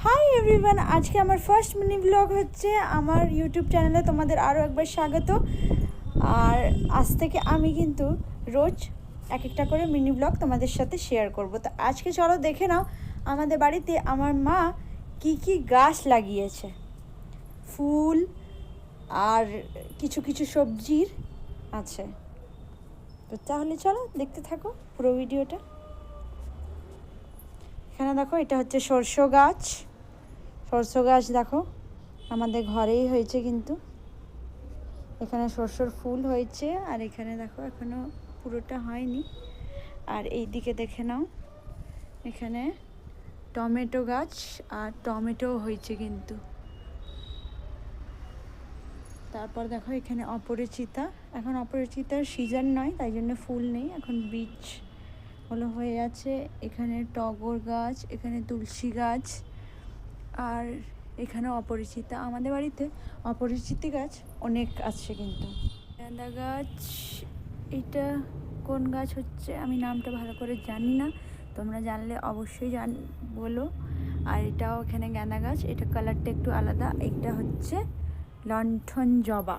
Hi everyone, আজকে আমার first mini blog হচ্ছে আমার ইউটিউব চ্যানেলে। তোমাদের আরও একবার স্বাগত। আর আজ থেকে আমি কিন্তু রোজ এক একটা করে মিনি ব্লগ তোমাদের সাথে শেয়ার করব। তো আজকে চলো দেখে নাও আমাদের বাড়িতে আমার মা কি কি গাছ লাগিয়েছে, ফুল আর কিছু কিছু সবজির আছে। তো তাহলে চলো দেখতে থাকো পুরো ভিডিওটা। এখানে দেখো, এটা হচ্ছে সরষে গাছ। সরষে গাছ দেখো আমাদের ঘরেই হয়েছে, কিন্তু এখানে সরষের ফুল হয়েছে। আর এখানে দেখো এখনো পুরোটা হয়নি। আর এই দিকে দেখে নাও, এখানে টমেটো গাছ, আর টমেটো হয়েছে কিন্তু। তারপর দেখো এখানে অপরিচিতা। এখন অপরিচিতার সিজন নয়, তাই জন্য ফুল নেই, এখন বীজ হলো হয়ে আছে। এখানে টগর গাছ, এখানে তুলসী গাছ, আর এখানে অপরিচিতা। আমাদের বাড়িতে অপরিচিতি গাছ অনেক আছে কিন্তু। গাঁদা গাছ, এটা কোন গাছ হচ্ছে আমি নামটা ভালো করে জানি না, তোমরা জানলে অবশ্যই বলো। আর এটাও এখানে গাঁদা গাছ, এটা কালারটা একটু আলাদা। এটা হচ্ছে লণ্ঠন জবা।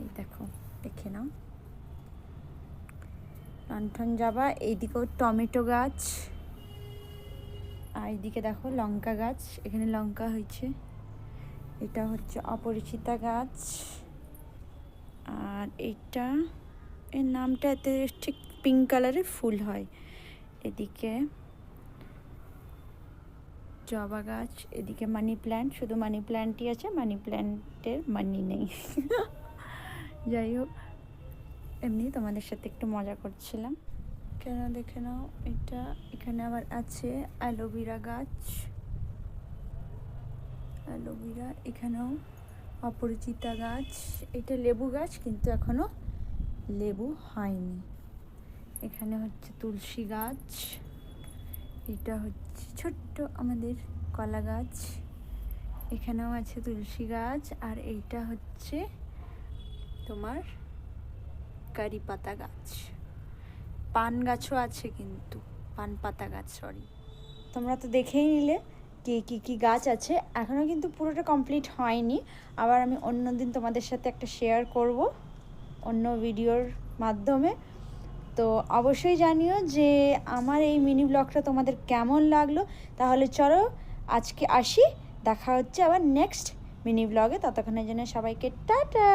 এই দেখো, দেখে নাও লণ্ঠন জবা। এইদিকেও টমেটো গাছ, আর এইদিকে দেখো লঙ্কা গাছ, এখানে লঙ্কা হয়েছে। এটা হচ্ছে অপরিচিতা গাছ। আর এইটা, এর নামটা এতে ঠিক পিঙ্ক কালারের ফুল হয়। এদিকে জবা গাছ, এদিকে মানি প্ল্যান্ট, শুধু মানি প্ল্যান্টই আছে, মানি প্ল্যান্টের মানি নেই। যাই হোক, এমনি তোমাদের সাথে একটু মজা করছিলাম। কেন দেখে নাও, এটা এখানে আবার আছে অ্যালোভেরা গাছ। অ্যালোভেরা, এখানেও অপরিচিতা গাছ। এটা লেবু গাছ, কিন্তু এখনো লেবু হয়নি। এখানে হচ্ছে তুলসী গাছ। এটা হচ্ছে ছোট্ট আমাদের কলা গাছ। এখানেও আছে তুলসী গাছ। আর এইটা হচ্ছে তোমার কারি পাতা গাছ। পান গাছও আছে কিন্তু, পান পাতা গাছ, সরি। তোমরা তো দেখেই নিলে কি কি গাছ আছে। এখনও কিন্তু পুরোটা কমপ্লিট হয়নি। আবার আমি অন্য দিন তোমাদের সাথে একটা শেয়ার করব অন্য ভিডিওর মাধ্যমে। তো অবশ্যই জানিও যে আমার এই মিনি ব্লগটা তোমাদের কেমন লাগলো। তাহলে চলো আজকে আসি, দেখা হচ্ছে আবার নেক্সট মিনি ব্লগে। ততক্ষণের জন্য সবাইকে টাটা।